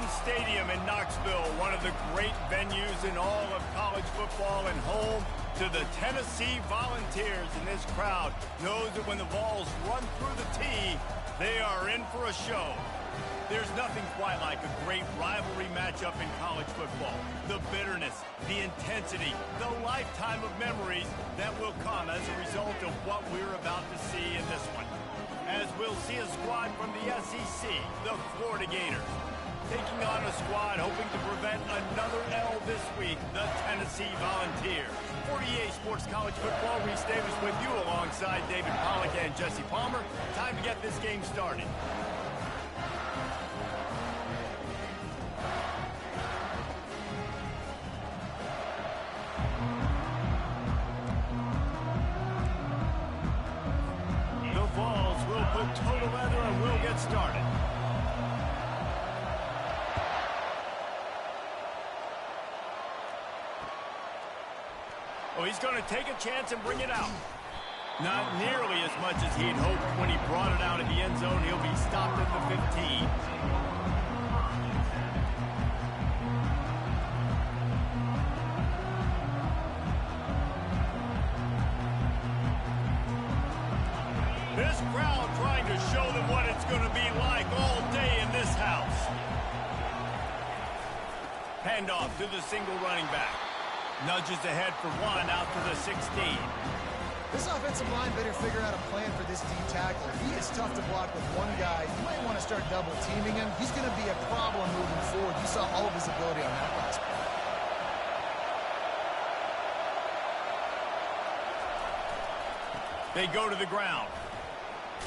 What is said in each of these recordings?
Stadium in Knoxville, one of the great venues in all of college football and home to the Tennessee Volunteers. And this crowd knows that when the balls run through the tee, they are in for a show. There's nothing quite like a great rivalry matchup in college football. The bitterness, the intensity, the lifetime of memories that will come as a result of what we're about to see in this one. As we'll see a squad from the SEC, the Florida Gators, taking on a squad hoping to prevent another L this week, the Tennessee Volunteers. For EA Sports College Football, Reese Davis with you alongside David Pollack and Jesse Palmer. Time to get this game started. Total leather and we'll get started. Oh, he's going to take a chance and bring it out. Not nearly as much as he'd hoped when he brought it out of the end zone. He'll be stopped at the 15. This crowd trying to show them what it's going to be like all day in this house. Handoff to the single running back. Nudges ahead for one out to the 16. This offensive line better figure out a plan for this D tackler. He is tough to block with one guy. You might want to start double teaming him. He's going to be a problem moving forward. You saw all of his ability on that last play. They go to the ground.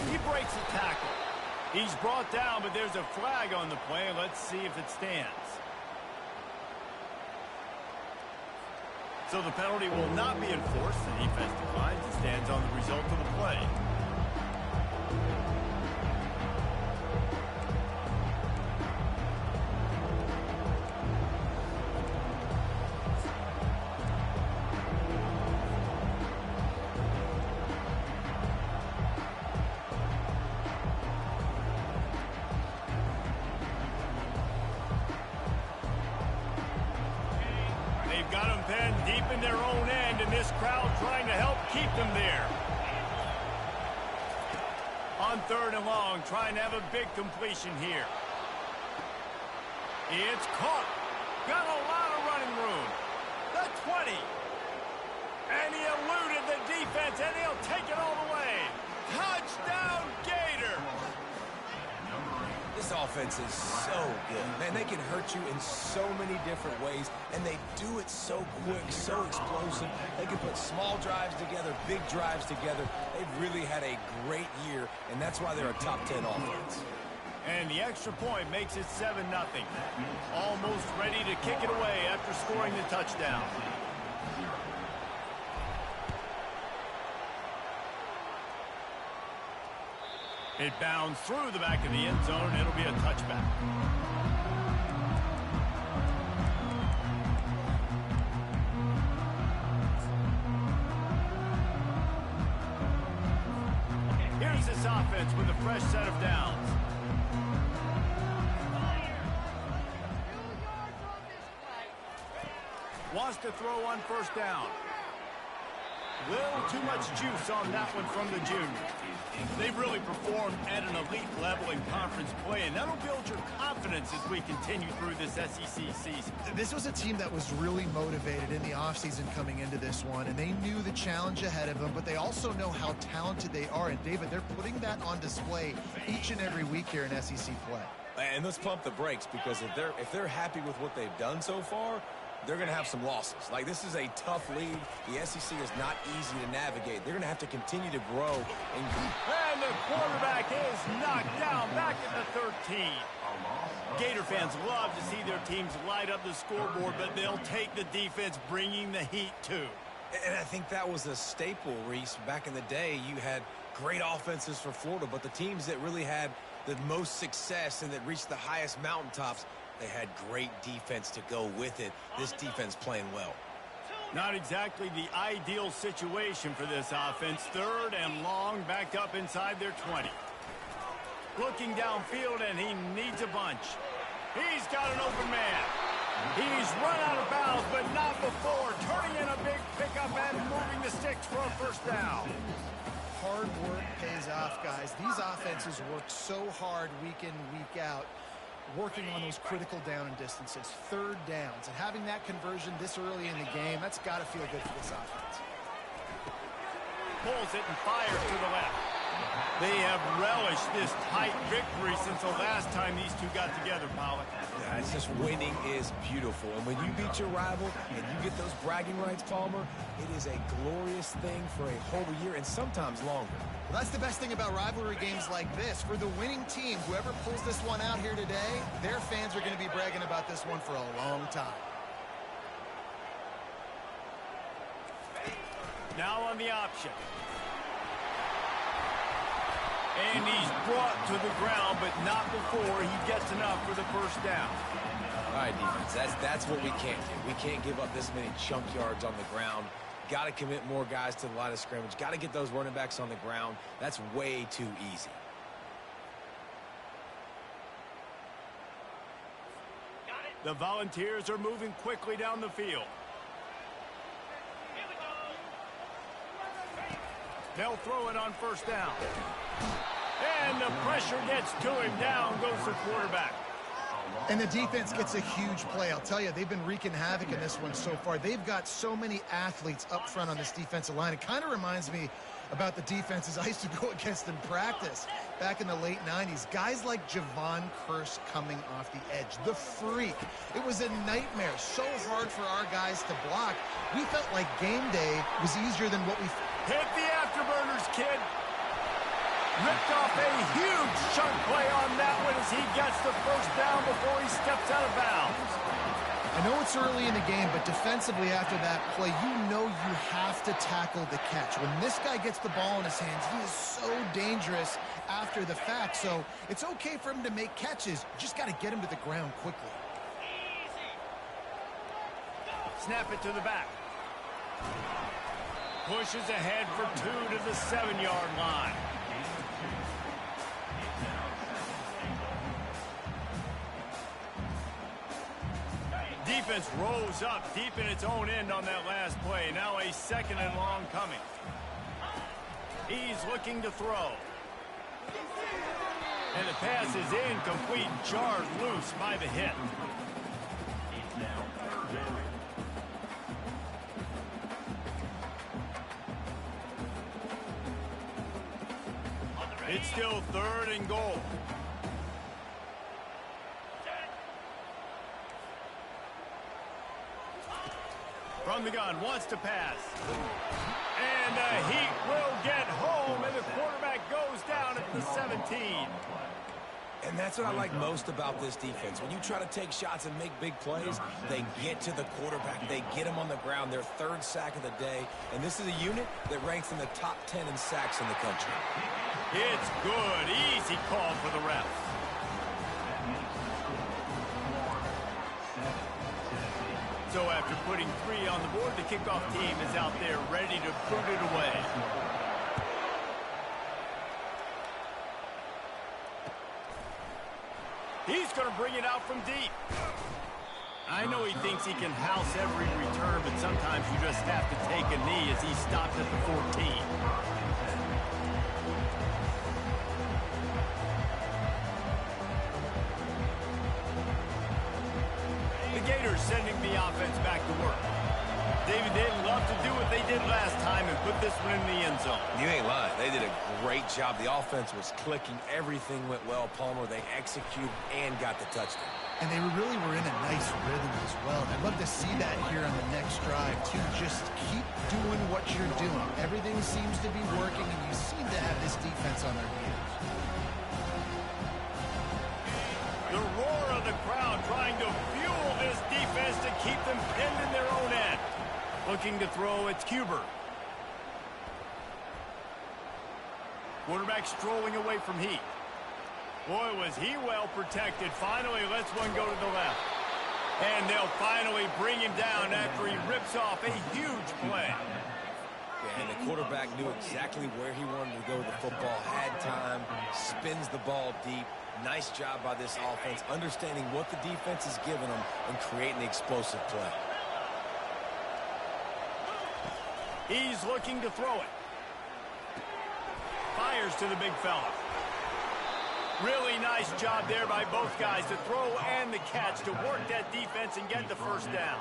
He breaks the tackle. He's brought down, but there's a flag on the play. Let's see if it stands. So the penalty will not be enforced. The defense declines and stands on the result of the play. Deep in their own end, and this crowd trying to help keep them there. On 3rd and long, trying to have a big completion here. It's caught. Got a lot of running room. The 20. And he eluded the defense, and he'll take it all the way. Touchdown, Gator. This offense is so good. Man, they can hurt you in so many different ways, and they do it so quick, so explosive. They can put small drives together, big drives together. They've really had a great year, and that's why they're a top 10 offense. And the extra point makes it 7-0. Almost ready to kick it away after scoring the touchdown. It bounds through the back of the end zone. It'll be a touchback. Here's this offense with a fresh set of downs. Wants to throw on 1st down. Little too much juice on that one from the junior. They've really performed at an elite level in conference play, and that'll build your confidence as we continue through this SEC season. This was a team that was really motivated in the offseason coming into this one, and they knew the challenge ahead of them, but they also know how talented they are. And, David, they're putting that on display each and every week here in SEC play. And let's pump the brakes, because if they're happy with what they've done so far, they're going to have some losses. Like, this is a tough league. The SEC is not easy to navigate. They're going to have to continue to grow. And the quarterback is knocked down back at the 13. Gator fans love to see their teams light up the scoreboard, but they'll take the defense bringing the heat, too. And I think that was a staple, Reese. Back in the day, you had great offenses for Florida, but the teams that really had the most success and that reached the highest mountaintops, they had great defense to go with it. This defense playing well. Not exactly the ideal situation for this offense. 3rd and long, backed up inside their 20. Looking downfield, and he needs a bunch. He's got an open man. He's run out of bounds, but not before. Turning in a big pickup and moving the sticks for a first down. Hard work pays off, guys. These offenses work so hard week in, week out, working on those critical down and distances, third downs. And having that conversion this early in the game, that's got to feel good for this offense. Pulls it and fires to the left. They have relished this tight victory since the last time these two got together, Pollack. Yeah, it's just winning is beautiful. And when you beat your rival and you get those bragging rights, Palmer, it is a glorious thing for a whole year and sometimes longer. Well, that's the best thing about rivalry games like this. For the winning team, whoever pulls this one out here today, their fans are going to be bragging about this one for a long time. Now on the option. And he's brought to the ground, but not before he gets enough for the first down. All right, defense, that's what we can't do. We can't give up this many chunk yards on the ground. Got to commit more guys to the line of scrimmage. Got to get those running backs on the ground. That's way too easy. The Volunteers are moving quickly down the field. They'll throw it on first down. And the pressure gets to him. Down goes the quarterback. And the defense gets a huge play. I'll tell you, they've been wreaking havoc in this one so far. They've got so many athletes up front on this defensive line. It kind of reminds me about the defenses I used to go against in practice back in the late 90s. Guys like Javon Curse coming off the edge. The freak. It was a nightmare. So hard for our guys to block. We felt like game day was easier than what we... Hit the afterburners, kid. Ripped off a huge chunk play on that one as he gets the first down before he steps out of bounds. I know it's early in the game, but defensively after that play, you know you have to tackle the catch. When this guy gets the ball in his hands, he is so dangerous after the fact. So it's okay for him to make catches. You just got to get him to the ground quickly. Snap it to the back. Pushes ahead for 2 to the 7-yard line. Defense rose up deep in its own end on that last play. Now a second and long coming. He's looking to throw. And the pass is incomplete, jarred loose by the hit. It's still 3rd and goal. From the gun, wants to pass. And the Heat will get home, and the quarterback goes down at the 17. And that's what I like most about this defense. When you try to take shots and make big plays, they get to the quarterback. They get him on the ground. Their 3rd sack of the day. And this is a unit that ranks in the top 10 in sacks in the country. It's good. Easy call for the ref. So after putting 3 on the board, the kickoff team is out there ready to boot it away. He's going to bring it out from deep. I know he thinks he can house every return, but sometimes you just have to take a knee as he stopped at the 14. The Gators sending the offense back to work. David, they'd love to do what they did last time and put this one in the end zone. You ain't lying. They did a great job. The offense was clicking. Everything went well, Palmer. They executed and got the touchdown. And they really were in a nice rhythm as well. I'd love to see that here on the next drive, too. Just keep doing what you're doing. Everything seems to be working, and you seem to have this defense on their heels. The roar of the crowd trying to fuel this defense to keep them pinned in their own end. Looking to throw, it's Cuber. Quarterback strolling away from Heat. Boy, was he well protected. Finally lets one go to the left. And they'll finally bring him down after he rips off a huge play. And the quarterback knew exactly where he wanted to go with the football, had time, spins the ball deep. Nice job by this offense, understanding what the defense is giving them and creating the explosive play. He's looking to throw it. Fires to the big fella. Really nice job there by both guys to throw and the catch to work that defense and get the first down.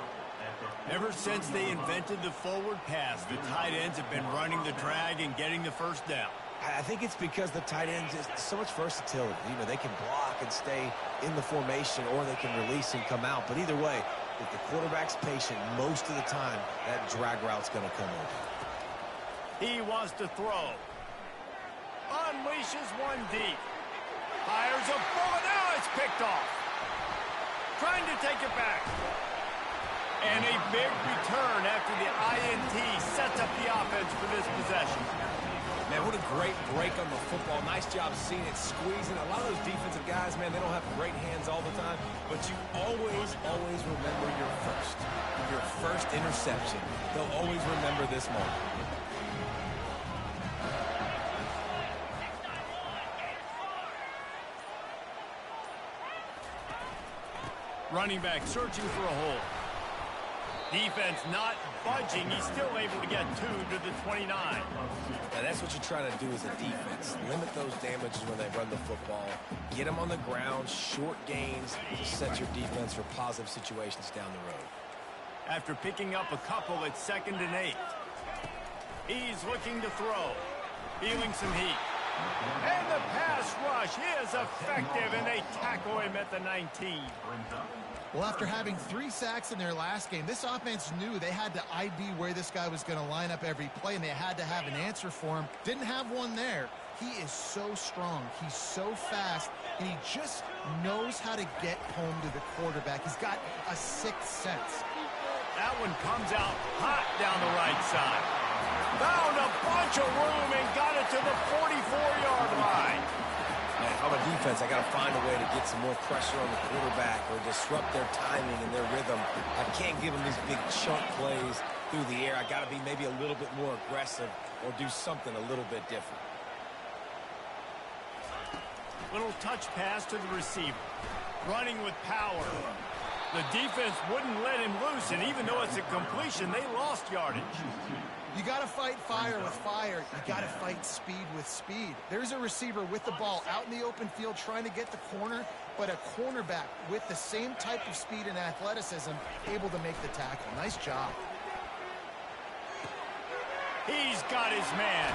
Ever since they invented the forward pass, the tight ends have been running the drag and getting the first down. I think it's because the tight ends is so much versatility. You know, they can block and stay in the formation, or they can release and come out. But either way, if the quarterback's patient most of the time, that drag route's going to come over. He wants to throw. Unleashes one deep. Fires a bullet. Now it's picked off. Trying to take it back. And a big return after the INT sets up the offense for this possession. Man, what a great break on the football. Nice job seeing it, squeezing. A lot of those defensive guys, man, they don't have great hands all the time, but you always remember your first interception. They'll always remember this moment. Running back searching for a hole. Defense not budging. He's still able to get 2 to the 29. Now that's what you're trying to do as a defense. Limit those damages when they run the football. Get them on the ground, short gains to set your defense for positive situations down the road. After picking up a couple, it's 2nd and 8. He's looking to throw. Feeling some heat. And the pass rush is effective, and they tackle him at the 19. Well, after having 3 sacks in their last game, this offense knew they had to ID where this guy was going to line up every play, and they had to have an answer for him. Didn't have one there. He is so strong. He's so fast, and he just knows how to get home to the quarterback. He's got a 6th sense. That one comes out hot down the right side. Found a bunch of room and got it to the 44-yard line. Man, I'm a defense. I got to find a way to get some more pressure on the quarterback or disrupt their timing and their rhythm. I can't give them these big chunk plays through the air. I got to be maybe a little bit more aggressive or do something a little bit different. Little touch pass to the receiver. Running with power. The defense wouldn't let him loose, and even though it's a completion, they lost yardage. You got to fight fire with fire. You got to fight speed with speed. There's a receiver with the ball out in the open field trying to get the corner, but a cornerback with the same type of speed and athleticism able to make the tackle. Nice job. He's got his man.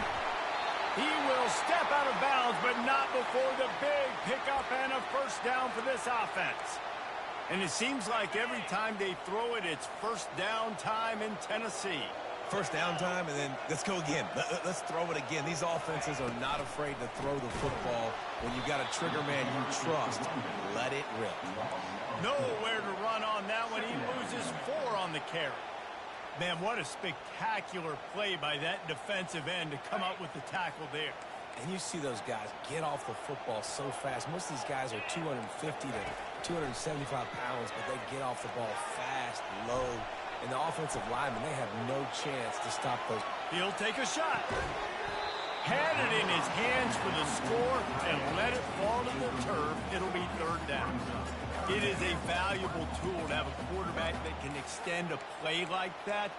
He will step out of bounds, but not before the big pickup and a first down for this offense. And it seems like every time they throw it, it's first down time in Tennessee. First down time, and then let's go again. Let's throw it again. These offenses are not afraid to throw the football. When you got a trigger man you trust, let it rip. Nowhere to run on that one. He loses 4 on the carry. Man, what a spectacular play by that defensive end to come up with the tackle there. And you see those guys get off the football so fast. Most of these guys are 250 to 275 pounds, but they get off the ball fast, low. And the offensive linemen, they have no chance to stop those. He'll take a shot. Had it in his hands for the score and let it fall to the turf. It'll be 3rd down. It is a valuable tool to have a quarterback that can extend a play like that.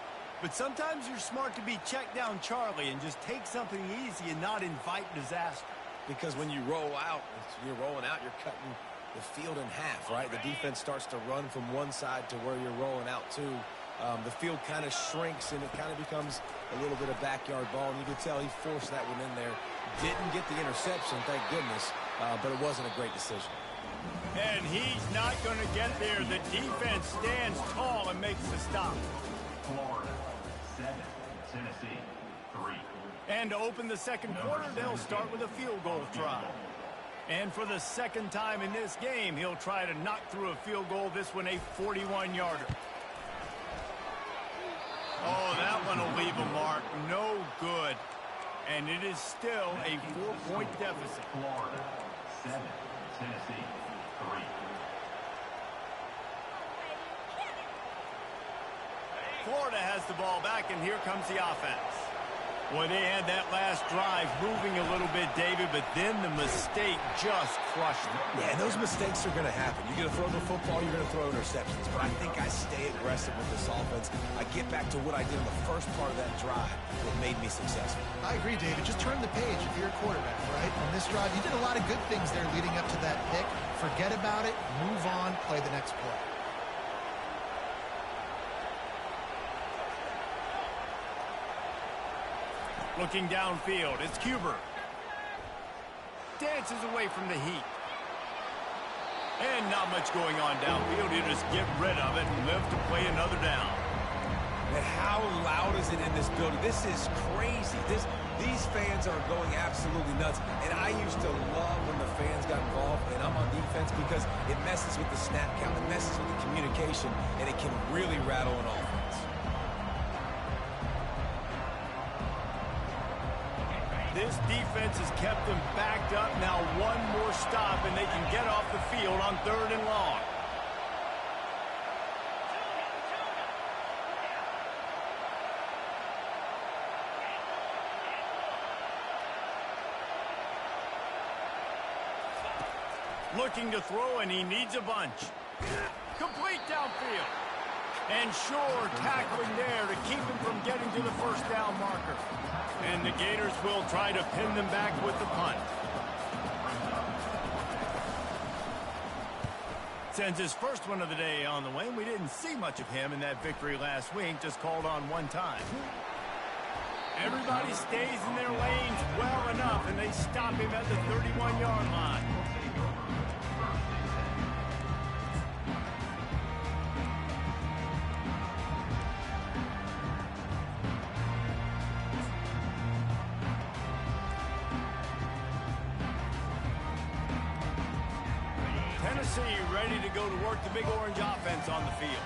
But sometimes you're smart to be check down Charlie and just take something easy and not invite disaster. Because when you roll out, you're rolling out, you're cutting the field in half, right? The defense starts to run from one side to where you're rolling out to. The field kind of shrinks, and it kind of becomes a little bit of backyard ball. And you can tell he forced that one in there. Didn't get the interception, thank goodness, but it wasn't a great decision. And he's not going to get there. The defense stands tall and makes the stop. Florida 7, Tennessee 3. And to open the second quarter, they'll start with a field goal try. And for the 2nd time in this game, he'll try to knock through a field goal, this one a 41-yarder. Oh, that one will leave a mark. No good. And it is still a 4-point deficit. Florida 7, Tennessee 3. Florida has the ball back, and here comes the offense. Boy, they had that last drive moving a little bit, David, but then the mistake just crushed them. Yeah, and those mistakes are going to happen. You're going to throw the football, you're going to throw interceptions. But I think I stay aggressive with this offense. I get back to what I did in the first part of that drive that made me successful. I agree, David. Just turn the page if you're a quarterback, right? On this drive, you did a lot of good things there leading up to that pick. Forget about it, move on, play the next play. Looking downfield, it's Cuber. Dances away from the heat. And not much going on downfield. He'll just get rid of it and live to play another down. And how loud is it in this building? This is crazy. These fans are going absolutely nuts. And I used to love when the fans got involved, and I'm on defense because it messes with the snap count, it messes with the communication, and it can really rattle an offense. This defense has kept them backed up. Now one more stop, and they can get off the field on 3rd and long. Looking to throw, and he needs a bunch. Complete downfield. And sure, tackling there to keep him from getting to the first down marker. And the Gators will try to pin them back with the punt. Sends his first one of the day on the way. We didn't see much of him in that victory last week, just called on one time. Everybody stays in their lanes well enough, and they stop him at the 31-yard line. Ready to go to work the big orange offense on the field.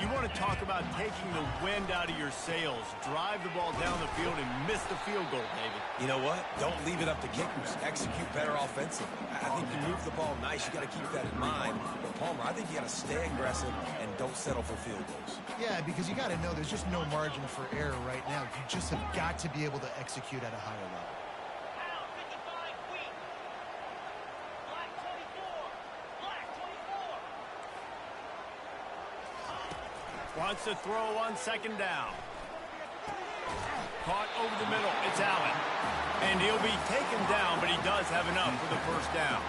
You want to talk about taking the wind out of your sails. Drive the ball down the field and miss the field goal, David. You know what? Don't leave it up to kickers. Execute better offensively. I think you move the ball nice. You got to keep that in mind. But Palmer, I think you got to stay aggressive and don't settle for field goals. Yeah, because you got to know there's just no margin for error right now. You just have got to be able to execute at a higher level. Wants to throw on 2nd down. Caught over the middle. It's Allen. And he'll be taken down, but he does have enough for the first down.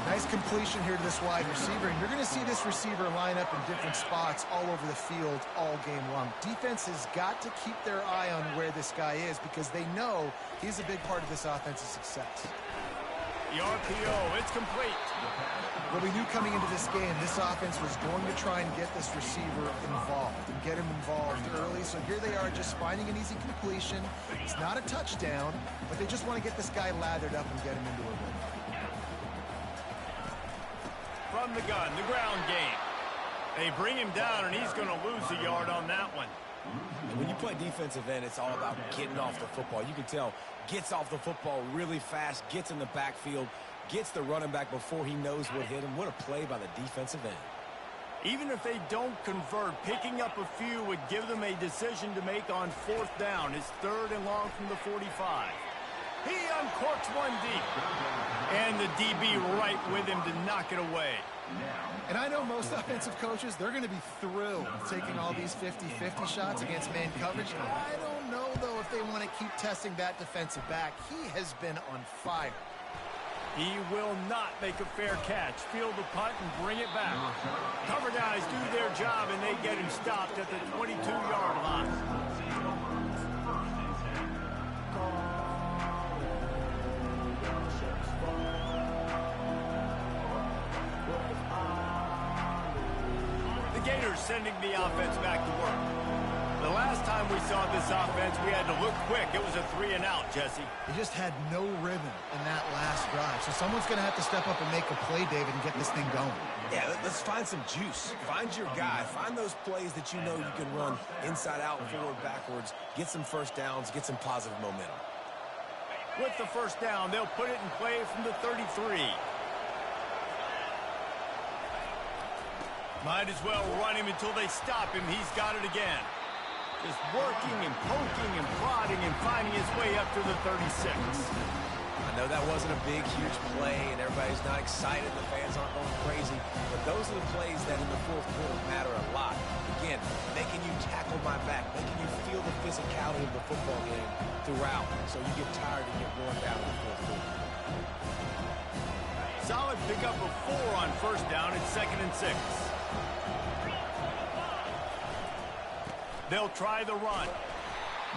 Nice completion here to this wide receiver. And you're going to see this receiver line up in different spots all over the field all game long. Defense has got to keep their eye on where this guy is because they know he's a big part of this offense's success. The RPO, it's complete. Well, we knew coming into this game, this offense was going to try and get this receiver involved and get him involved early. So here they are just finding an easy completion. It's not a touchdown, but they just want to get this guy lathered up and get him into a rhythm. From the gun, the ground game. They bring him down, and he's going to lose a yard on that one. And when you play defensive end, it's all about getting off the football. You can tell, gets off the football really fast, gets in the backfield, gets the running back before he knows what hit him. What a play by the defensive end. Even if they don't convert, picking up a few would give them a decision to make on 4th down. It's 3rd and long from the 45. He uncorks one deep. And the DB right with him to knock it away. And I know most offensive coaches, they're going to be thrilled taking all these 50-50 shots against man coverage. I don't know, though, if they want to keep testing that defensive back. He has been on fire. He will not make a fair catch. Field the punt and bring it back. Cover guys do their job, and they get him stopped at the 22-yard line. The Gators sending the offense back to work. The last time we saw this offense, we had to look quick. It was a 3-and-out, Jesse. He just had no rhythm in that last drive. So someone's going to have to step up and make a play, David, and get this thing going. Yeah, let's find some juice. Find your guy. Find those plays that you know you can run inside out, forward, backwards. Get some first downs. Get some positive momentum. With the first down, they'll put it in play from the 33. Might as well run him until they stop him. He's got it again. Just working and poking and prodding and finding his way up to the 36. I know that wasn't a big, huge play, and everybody's not excited. The fans aren't going crazy. But those are the plays that in the fourth quarter matter a lot. Again, making you tackle my back, making you feel the physicality of the football game throughout. So you get tired and get worn down in the fourth quarter. Solid pickup of 4 on first down at 2nd and 6. They'll try the run.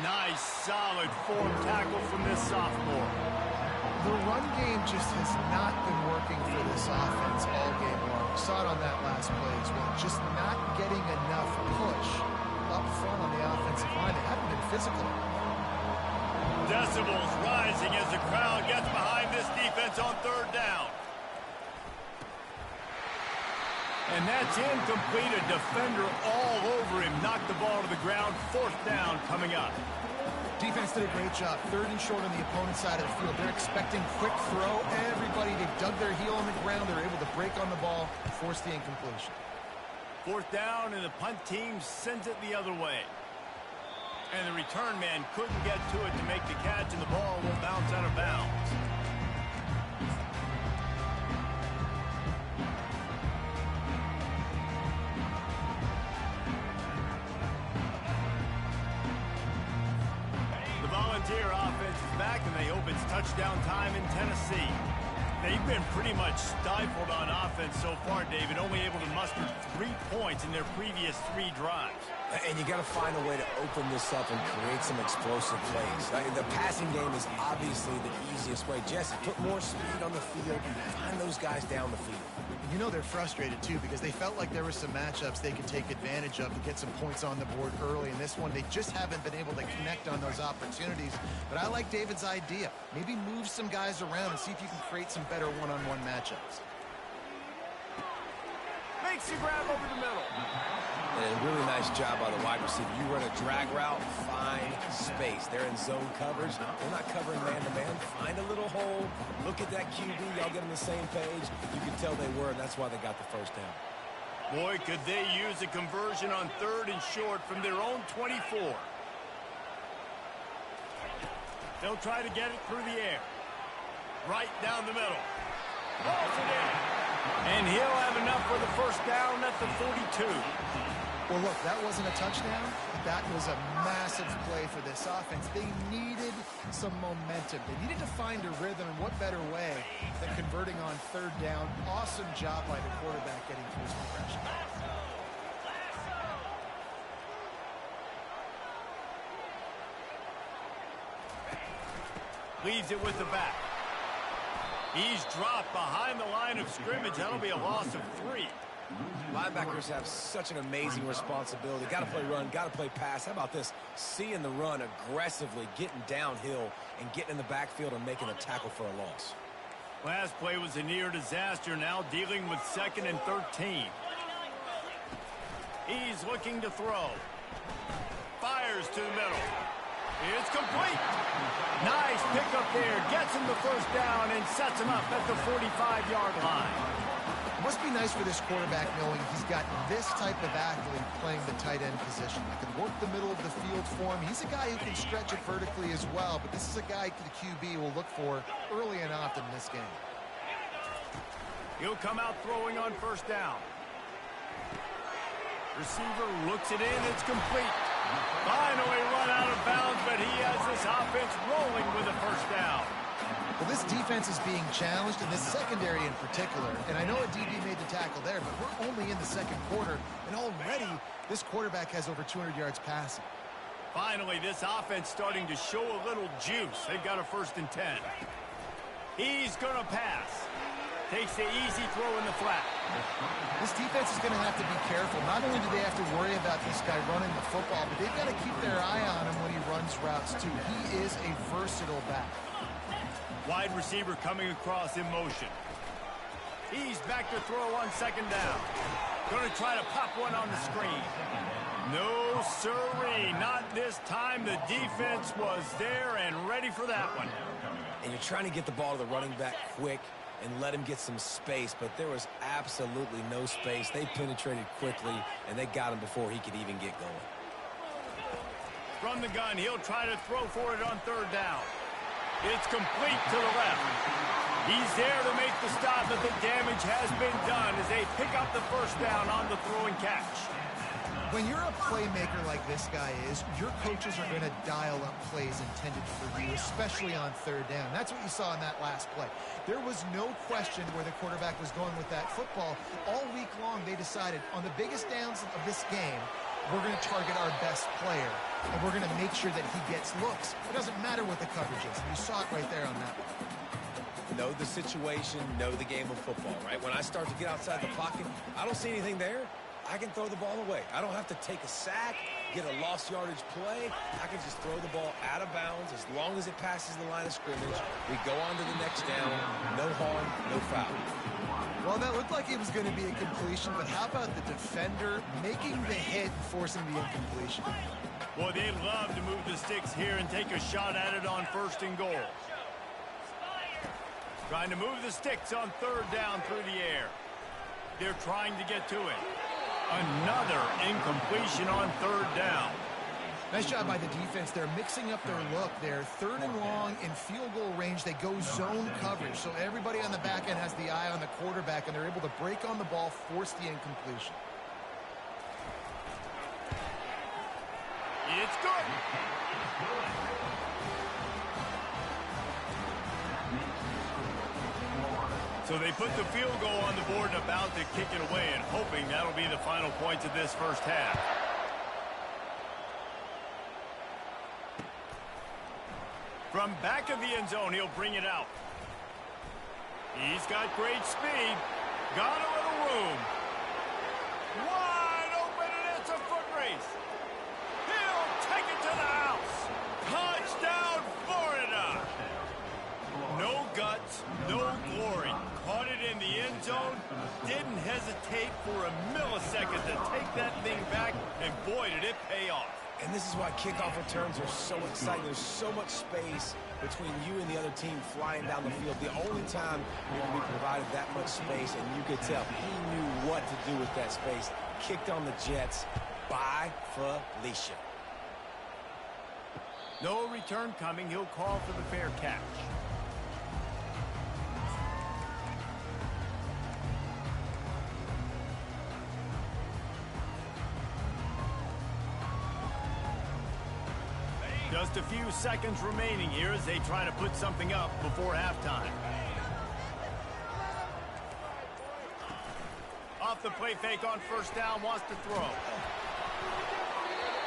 Nice, solid form tackle from this sophomore. The run game just has not been working for this offense all game long. We saw it on that last play as well. Just not getting enough push up front on the offensive line. They haven't been physical. Decibels rising as the crowd gets behind this defense on 3rd down. And that's incomplete. A defender all over him. Knocked the ball to the ground. 4th down coming up. Defense did a great job. 3rd and short on the opponent's side of the field. They're expecting quick throw. Everybody, they've dug their heel on the ground. They're able to break on the ball, force the incompletion. 4th down, and the punt team sends it the other way. And the return man couldn't get to it to make the catch, and the ball will bounce out of bounds. Volunteer offense is back, and they hope it's touchdown time in Tennessee. They've been pretty much stifled on offense so far, David, only able to muster 3 points in their previous 3 drives. And you got to find a way to open this up and create some explosive plays. The passing game is obviously the easiest way. Jesse, put more speed on the field. Find those guys down the field. You know they're frustrated, too, because they felt like there were some matchups they could take advantage of to get some points on the board early. In this one, they just haven't been able to connect on those opportunities. But I like David's idea. Maybe move some guys around and see if you can create some better one-on-one matchups. Makes the grab over the middle. And a really nice job by the wide receiver. You run a drag route, find space. They're in zone coverage. They're not covering man-to-man. Find a little hole. Look at that QB. Y'all get on the same page. You can tell they were, and that's why they got the 1st down. Boy, could they use a conversion on 3rd and short from their own 24. They'll try to get it through the air. Right down the middle. Balls it in. And he'll have enough for the 1st down at the 42. Well, look, that wasn't a touchdown. That was a massive play for this offense. They needed some momentum. They needed to find a rhythm, and what better way than converting on 3rd down. Awesome job by the quarterback getting through his progression. Leaves it with the back. He's dropped behind the line of scrimmage. That'll be a loss of 3. Linebackers have such an amazing responsibility. Got to play run, got to play pass. How about this? Seeing the run aggressively, getting downhill, and getting in the backfield and making a tackle for a loss. Last play was a near disaster. Now dealing with 2nd and 13. He's looking to throw. Fires to the middle. It's complete. Nice pickup there. Gets him the 1st down and sets him up at the 45-yard line. It must be nice for this quarterback knowing he's got this type of athlete playing the tight end position. That can work the middle of the field for him. He's a guy who can stretch it vertically as well, but this is a guy the QB will look for early and often in this game. He'll come out throwing on 1st down. Receiver looks it in. It's complete. Finally run out of bounds, but he has this offense rolling with a 1st down. Well, this defense is being challenged, and this secondary in particular. And I know a DB made the tackle there, but we're only in the 2nd quarter, and already this quarterback has over 200 yards passing. Finally, this offense starting to show a little juice. They've got a 1st and 10. He's going to pass. Takes the easy throw in the flat. This defense is going to have to be careful. Not only do they have to worry about this guy running the football, but they've got to keep their eye on him when he runs routes, too. He is a versatile back. Wide receiver coming across in motion. He's back to throw on 2nd down. Going to try to pop one on the screen. No, sirree. Not this time. The defense was there and ready for that one. And you're trying to get the ball to the running back quick and let him get some space, but there was absolutely no space. They penetrated quickly, and they got him before he could even get going. From the gun, he'll try to throw for it on third down. It's complete to the left. He's there to make the stop, but the damage has been done as they pick up the first down on the throw and catch. When you're a playmaker like this guy is, your coaches are going to dial up plays intended for you, especially on third down. That's what you saw in that last play. There was no question where the quarterback was going with that football. All week long, they decided on the biggest downs of this game, we're going to target our best player, and we're going to make sure that he gets looks. It doesn't matter what the coverage is. You saw it right there on that one. Know the situation, know the game of football, right? When I start to get outside the pocket, I don't see anything there. I can throw the ball away. I don't have to take a sack, get a lost yardage play. I can just throw the ball out of bounds as long as it passes the line of scrimmage. We go on to the next down. No harm, no foul. Well, that looked like it was going to be a completion, but how about the defender making the hit and forcing the incompletion? Well, they'd love to move the sticks here and take a shot at it on first and goal. Trying to move the sticks on third down through the air. They're trying to get to it. Another incompletion on third down. Nice job by the defense. They're mixing up their look. They're third and long in field goal range. They go zone coverage. So everybody on the back end has the eye on the quarterback, and they're able to break on the ball, force the incompletion. It's good. So they put the field goal on the board and about to kick it away, and hoping that'll be the final points of this first half. From back of the end zone, he'll bring it out. He's got great speed. Got a little room. Wide open, and it's a foot race. He'll take it to the house. Touchdown, Florida. No guts, no glory. Caught it in the end zone. Didn't hesitate for a millisecond to take that thing back, and boy, did it pay off. And this is why kickoff returns are so exciting. There's so much space between you and the other team flying down the field. The only time you're going to be provided that much space, and you could tell he knew what to do with that space. Kicked on the Jets by Felicia. No return coming. He'll call for the fair catch. Just a few seconds remaining here as they try to put something up before halftime. Off the play fake on first down, wants to throw.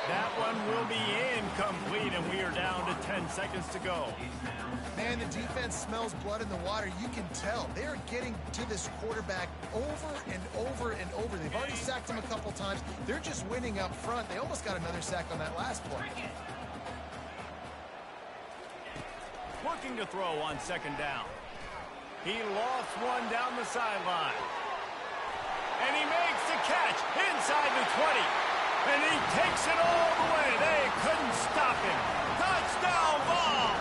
That one will be incomplete, and we are down to 10 seconds to go. Man, the defense smells blood in the water. You can tell. They are getting to this quarterback over and over and over. They've already sacked him a couple times. They're just winning up front. They almost got another sack on that last play. Looking to throw on second down. He lost one down the sideline. And he makes the catch inside the 20. And he takes it all the way. They couldn't stop him. Touchdown ball.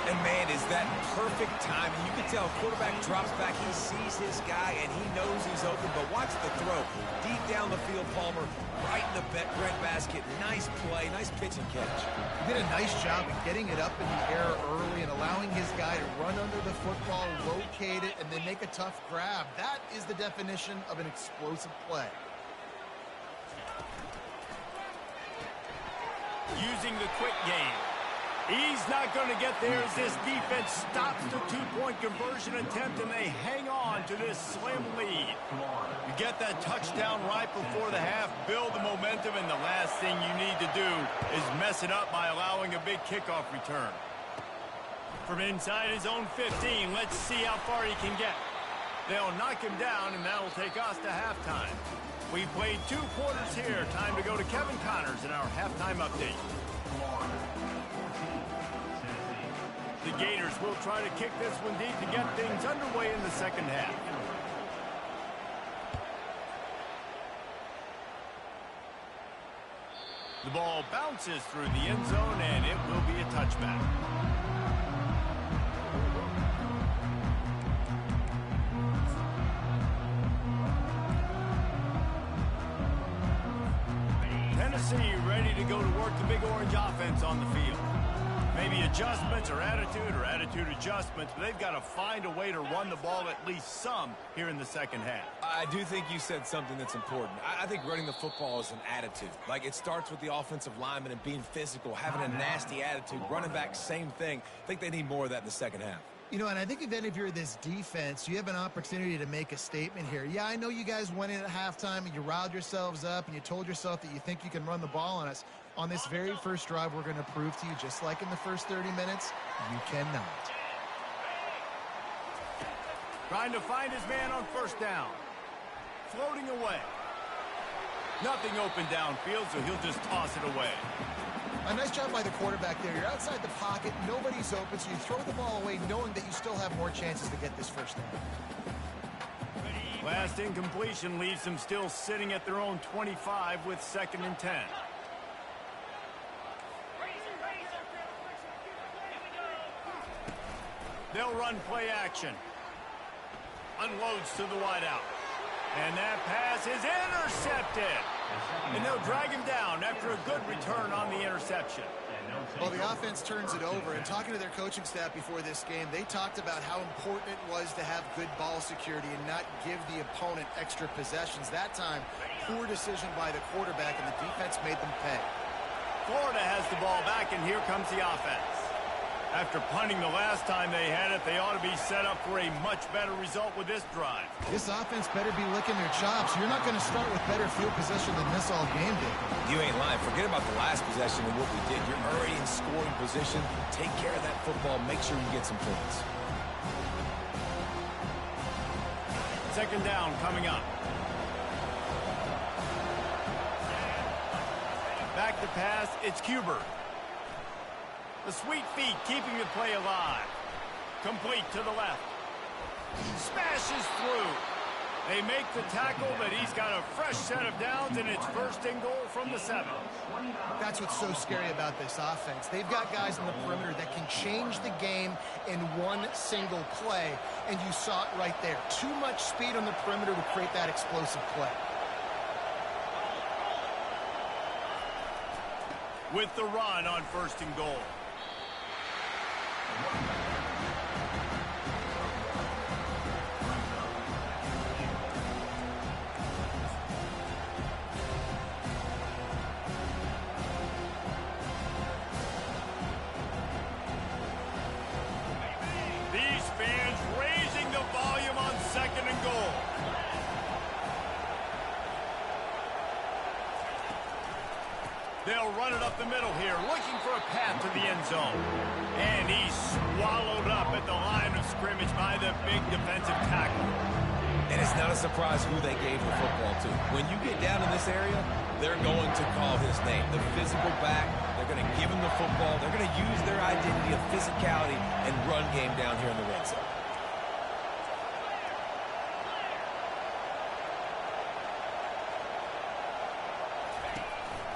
And man, is that perfect timing. You can tell quarterback drops back. He sees his guy, and he knows he's open. But watch the throw. Deep down the field, Palmer, right in the breadbasket. Nice play, nice pitch and catch. He did a nice job of getting it up in the air early and allowing his guy to run under the football, locate it, and then make a tough grab. That is the definition of an explosive play. Using the quick game. He's not going to get there as this defense stops the two-point conversion attempt, and they hang on to this slim lead. You get that touchdown right before the half, build the momentum, and the last thing you need to do is mess it up by allowing a big kickoff return. From inside his own 15, let's see how far he can get. They'll knock him down, and that'll take us to halftime. We played 2 quarters here. Time to go to Kevin Connors in our halftime update. The Gators will try to kick this one deep to get things underway in the second half. The ball bounces through the end zone, and it will be a touchback. Tennessee ready to go work the Big Orange offense on the field. Maybe adjustments or attitude adjustments, but they've got to find a way to run the ball at least some here in the second half. I do think you said something that's important. I think running the football is an attitude. Like, it starts with the offensive lineman and being physical, having a nasty attitude. Running back, same thing. I think they need more of that in the second half. You know, and I think if you're this defense, you have an opportunity to make a statement here. Yeah, I know you guys went in at halftime and you riled yourselves up and you told yourself that you think you can run the ball on us. On this very first drive, we're going to prove to you, just like in the first 30 minutes, you cannot. Trying to find his man on first down. Floating away. Nothing open downfield, so he'll just toss it away. A nice job by the quarterback there. You're outside the pocket, nobody's open, so you throw the ball away knowing that you still have more chances to get this first down. Last incompletion leaves them still sitting at their own 25 with 2nd and 10. They'll run play action. Unloads to the wideout. And that pass is intercepted. And they'll drag him down after a good return on the interception. Well, the offense turns it over, and talking to their coaching staff before this game, they talked about how important it was to have good ball security and not give the opponent extra possessions. That time, poor decision by the quarterback, and the defense made them pay. Florida has the ball back, and here comes the offense. After punting the last time they had it, they ought to be set up for a much better result with this drive. This offense better be licking their chops. You're not going to start with better field position than this all game did. You ain't lying. Forget about the last possession and what we did. You're already in scoring position. Take care of that football. Make sure you get some points. 2nd down coming up. Back to pass. It's Cuber. The sweet feet keeping the play alive. Complete to the left. Smashes through. They make the tackle, but he's got a fresh set of downs, and it's 1st and goal from the 7. That's what's so scary about this offense. They've got guys in the perimeter that can change the game in one single play, and you saw it right there. Too much speed on the perimeter to create that explosive play. With the run on 1st and goal. These fans raising the volume on 2nd and goal. They'll run it up the middle here, looking for a path to the end zone. And he's swallowed up at the line of scrimmage by the big defensive tackle. And it's not a surprise who they gave the football to. When you get down in this area, they're going to call his name. The physical back, they're going to give him the football. They're going to use their identity of physicality and run game down here in the red zone.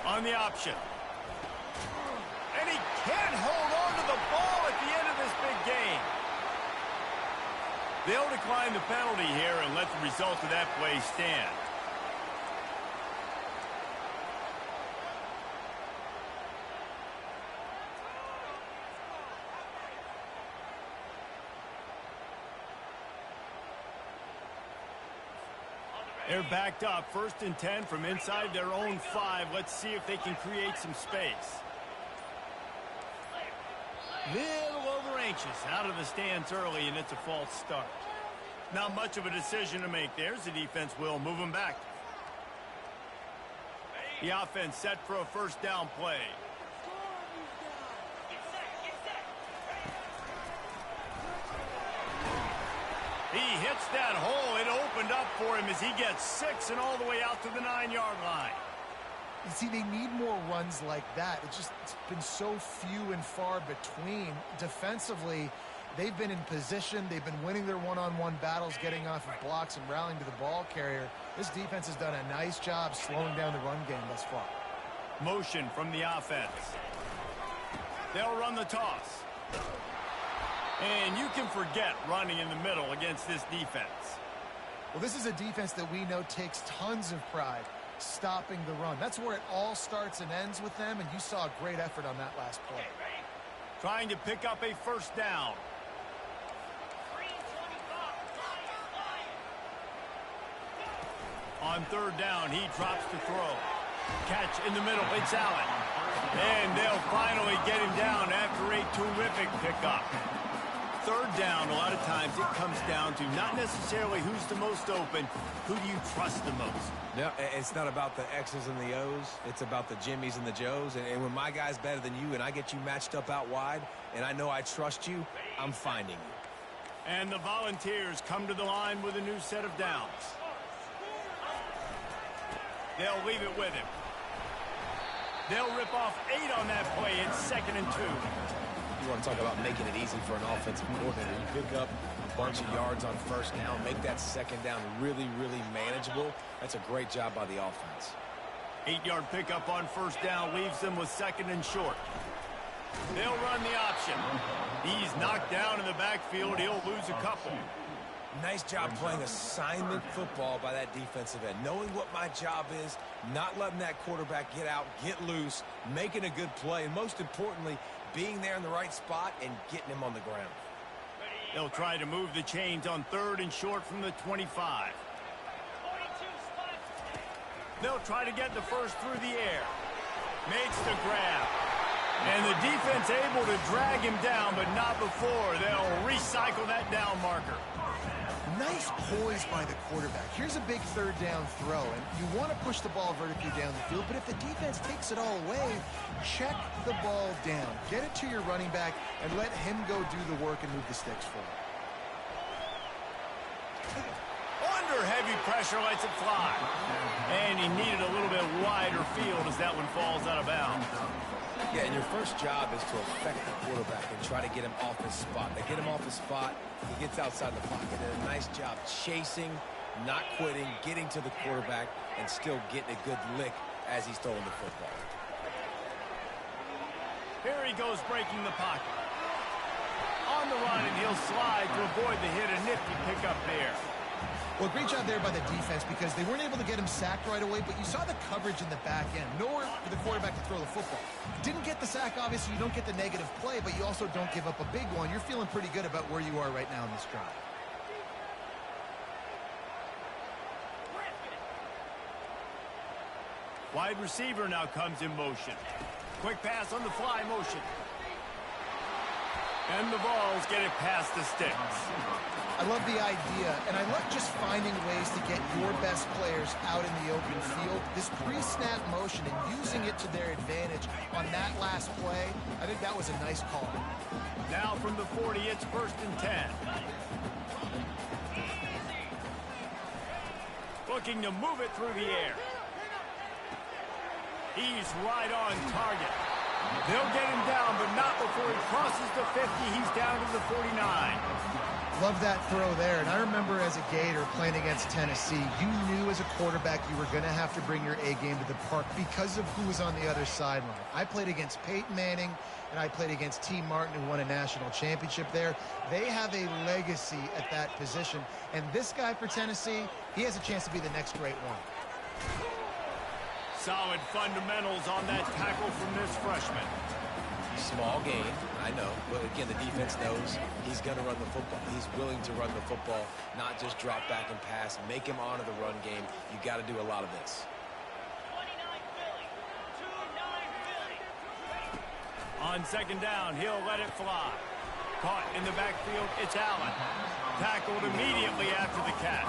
On the option. And he can't hold on to the ball at the end of this big game. They'll decline the penalty here and let the result of that play stand. They're backed up, 1st and 10 from inside their own 5. Let's see if they can create some space. Little over anxious, out of the stands early, and it's a false start. Not much of a decision to make. There's the defense will move them back. The offense set for a 1st down play. He hits that hole. It opened up for him as he gets 6 and all the way out to the 9-yard line. You see, they need more runs like that. It's been so few and far between. Defensively, they've been in position. They've been winning their one-on-one battles, getting off of blocks and rallying to the ball carrier. This defense has done a nice job slowing down the run game thus far. Motion from the offense. They'll run the toss. And you can forget running in the middle against this defense. Well, this is a defense that we know takes tons of pride stopping the run. That's where it all starts and ends with them, and you saw a great effort on that last play. Trying to pick up a first down. On third down, he drops to throw. Catch in the middle, it's Allen. And they'll finally get him down after a terrific pickup. Third down, a lot of times it comes down to not necessarily who's the most open, who do you trust the most? No, it's not about the X's and the O's. It's about the Jimmies and the Joes. And when my guy's better than you and I get you matched up out wide and I know I trust you, I'm finding you. And the Volunteers come to the line with a new set of downs. They'll leave it with him. They'll rip off 8 on that play. It's 2nd and 2. You want to talk about making it easy for an offensive coordinator. You pick up a bunch of yards on first down, make that second down really, really manageable. That's a great job by the offense. 8-yard pickup on first down leaves them with 2nd and short. They'll run the option. He's knocked down in the backfield. He'll lose a couple. Nice job playing assignment football by that defensive end. Knowing what my job is, not letting that quarterback get out, get loose, making a good play, and most importantly, being there in the right spot and getting him on the ground. They'll try to move the chains on 3rd and short from the 25. They'll try to get the first through the air. Makes the grab. And the defense able to drag him down, but not before. They'll recycle that down marker. Nice poise by the quarterback. Here's a big third down throw, and you want to push the ball vertically down the field, but if the defense takes it all away, check the ball down. Get it to your running back and let him go do the work and move the sticks forward. Under heavy pressure, lets it fly. And he needed a little bit wider field as that one falls out of bounds. Yeah, and your first job is to affect the quarterback and try to get him off his spot. They get him off his spot, he gets outside the pocket. Did a nice job chasing, not quitting, getting to the quarterback, and still getting a good lick as he's throwing the football. Here he goes breaking the pocket. On the run, and he'll slide to avoid the hit. A nifty pickup there. Well, great job there by the defense because they weren't able to get him sacked right away, but you saw the coverage in the back end. Nowhere for the quarterback to throw the football. Didn't get the sack, obviously. You don't get the negative play, but you also don't give up a big one. You're feeling pretty good about where you are right now in this drive. Wide receiver now comes in motion. Quick pass on the fly motion. And the Vols get it past the sticks. I love the idea, and I love just finding ways to get your best players out in the open field. This pre-snap motion and using it to their advantage on that last play, I think that was a nice call. Now from the 40, it's 1st and 10. Looking to move it through the air. He's right on target. They'll get him down, but not before he crosses the 50. He's down to the 49. Love that throw there. And I remember as a Gator playing against Tennessee, you knew as a quarterback you were going to have to bring your A game to the park because of who was on the other sideline. I played against Peyton Manning, and I played against T. Martin, who won a national championship there. They have a legacy at that position. And this guy for Tennessee, he has a chance to be the next great one. Solid fundamentals on that tackle from this freshman. Small gain, I know, but again, the defense knows he's going to run the football. He's willing to run the football, not just drop back and pass, make him honor the run game. You got to do a lot of this. On 2nd down, he'll let it fly. Caught in the backfield, it's Allen. Tackled immediately after the catch.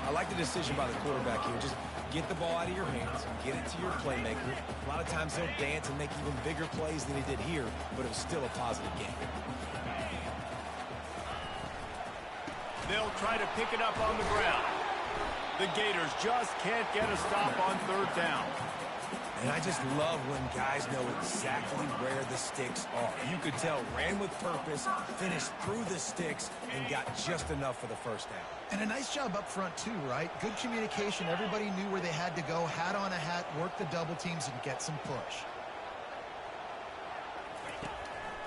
I like the decision by the quarterback here. Just get the ball out of your hands, get it to your playmaker. A lot of times he'll dance and make even bigger plays than he did here, but it was still a positive game. They'll try to pick it up on the ground. The Gators just can't get a stop on 3rd down. And I just love when guys know exactly where the sticks are. You could tell, ran with purpose, finished through the sticks, and got just enough for the first down. And a nice job up front, too, right? Good communication. Everybody knew where they had to go, hat on a hat, work the double teams, and get some push.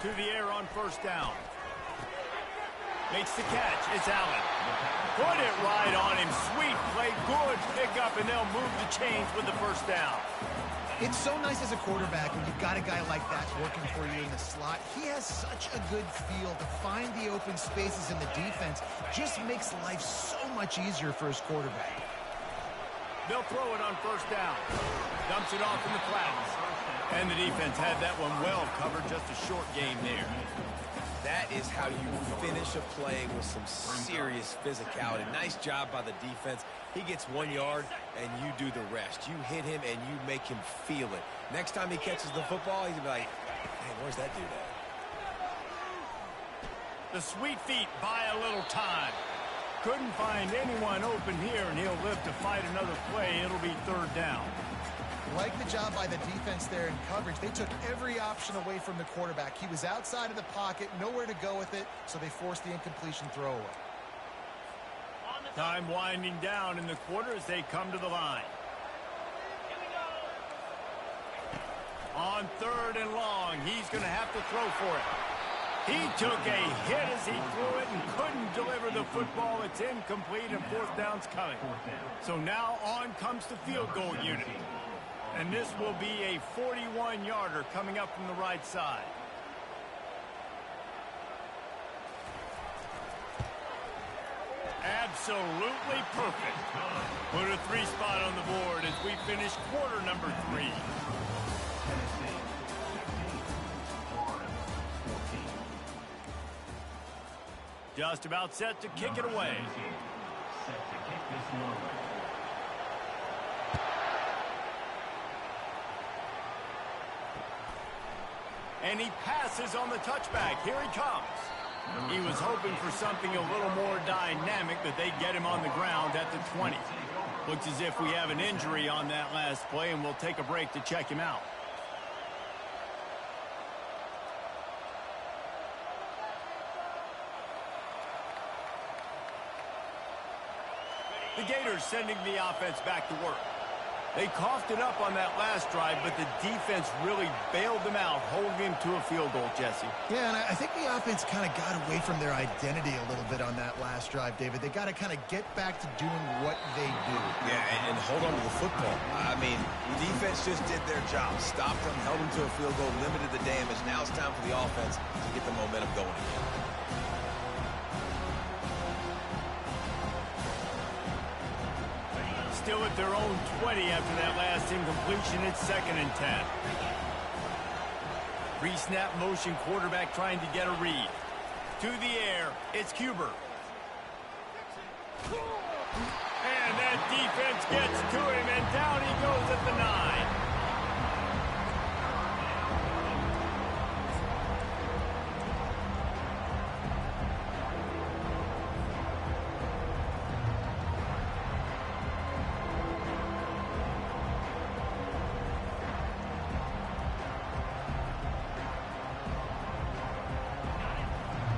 To the air on 1st down. Makes the catch. It's Allen. Put it right on him. Sweet play. Good pickup, and they'll move the chains with the first down. It's so nice as a quarterback when you've got a guy like that working for you in the slot. He has such a good feel to find the open spaces in the defense. Just makes life so much easier for his quarterback. They'll throw it on first down. Dumps it off in the flats. And the defense had that one well covered. Just a short game there. That is how you finish a play with some serious physicality. Nice job by the defense. He gets 1 yard, and you do the rest. You hit him, and you make him feel it. Next time he catches the football, he's going to be like, hey, where's that dude at? The sweet feet buy a little time. Couldn't find anyone open here, and he'll live to fight another play. It'll be third down. Like the job by the defense there in coverage. They took every option away from the quarterback. He was outside of the pocket, nowhere to go with it, so they forced the incompletion throwaway. Time winding down in the quarter as they come to the line. On third and long, he's going to have to throw for it. He took a hit as he threw it and couldn't deliver the football. It's incomplete, and fourth down's coming. So now on comes the field goal unit. And this will be a 41-yarder coming up from the right side. Absolutely perfect. Put a 3 spot on the board as we finish quarter number 3. Just about set to kick it away. Set to kick this one away. And he passes on the touchback. Here he comes. He was hoping for something a little more dynamic, but they get him on the ground at the 20. Looks as if we have an injury on that last play, and we'll take a break to check him out. The Gators sending the offense back to work. They coughed it up on that last drive, but the defense really bailed them out, holding him to a field goal, Jesse. Yeah, and I think the offense kind of got away from their identity a little bit on that last drive, David. They got to kind of get back to doing what they do. Yeah, and hold on to the football. I mean, the defense just did their job. Stopped them, held them to a field goal, limited the damage. Now it's time for the offense to get the momentum going again. Still at their own 20 after that last incompletion. It's 2nd and 10. Pre-snap motion, quarterback trying to get a read. To the air, it's Huber. And that defense gets to him, and down he goes at the 9.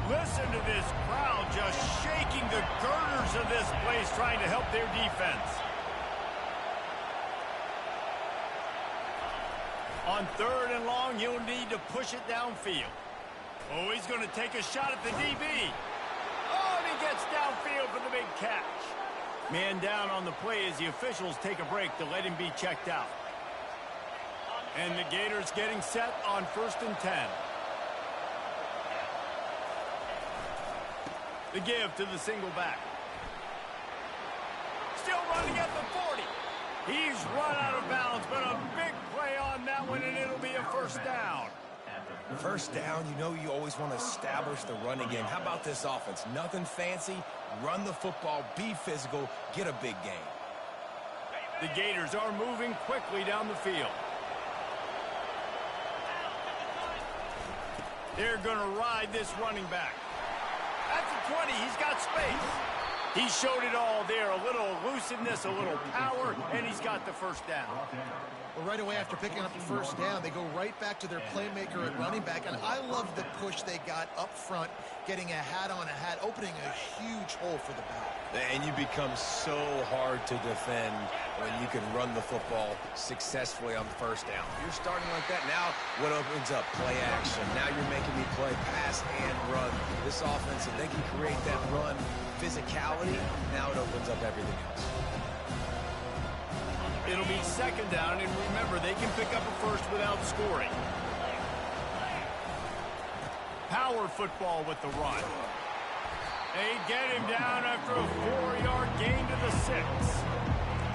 Listen to this crowd just shaking the girders of this place, trying to help their defense. On third and long, you'll need to push it downfield. Oh, he's going to take a shot at the DB. Oh, and he gets downfield for the big catch. Man down on the play as the officials take a break to let him be checked out. And the Gators getting set on 1st and 10. The give to the single back. Still running at the 40. He's run out of bounds, but a big play on that one, and it'll be a first down. First down, you know you always want to establish the running game. How about this offense? Nothing fancy. Run the football, be physical, get a big gain. The Gators are moving quickly down the field. They're going to ride this running back. At the 20, he's got space. He showed it all there. A little elusiveness, a little power, and he's got the first down. Well, right away after picking up the first down, they go right back to their playmaker at running back. And I love the push they got up front, getting a hat on a hat, opening a huge hole for the back. And you become so hard to defend when you can run the football successfully on first down. You're starting like that. Now what opens up? Play action. Now you're making me play pass and run. This offense, if they can create that run physicality, now it opens up everything else. It'll be second down, and remember, they can pick up a first without scoring. Power football with the run. They get him down after a 4-yard gain to the 6.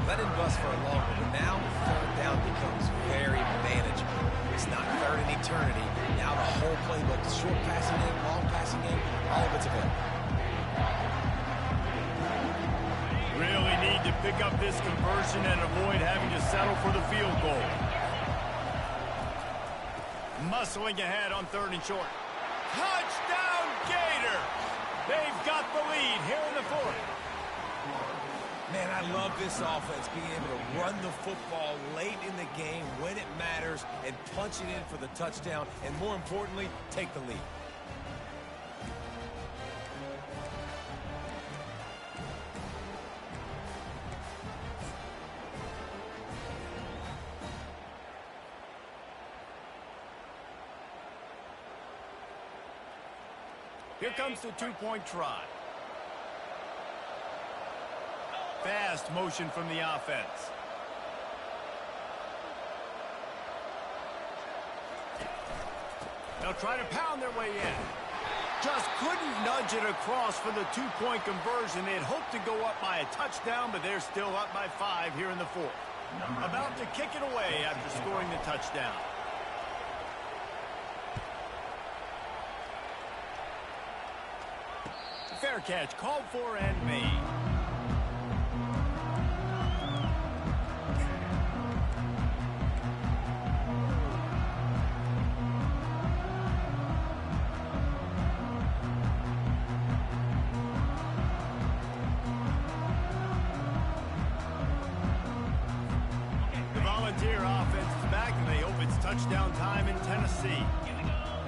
Let him bust for a long one, but now third down becomes very manageable. It's not third in eternity. Now the whole playbook, short passing game, long passing game, all of it's available. Really need to pick up this conversion and avoid having to settle for the field goal. Muscling ahead on 3rd and short. Touchdown, Gator! They've got the lead here in the 4th. Man, I love this offense, being able to run the football late in the game when it matters and punch it in for the touchdown, and more importantly, take the lead. Here comes the 2-point try. Fast motion from the offense. They'll try to pound their way in. Just couldn't nudge it across for the 2-point conversion. They'd hoped to go up by a touchdown, but they're still up by 5 here in the 4th. About to kick it away after scoring the touchdown. Fair catch, called for and made. The Volunteer offense is back, and they hope it's touchdown time in Tennessee.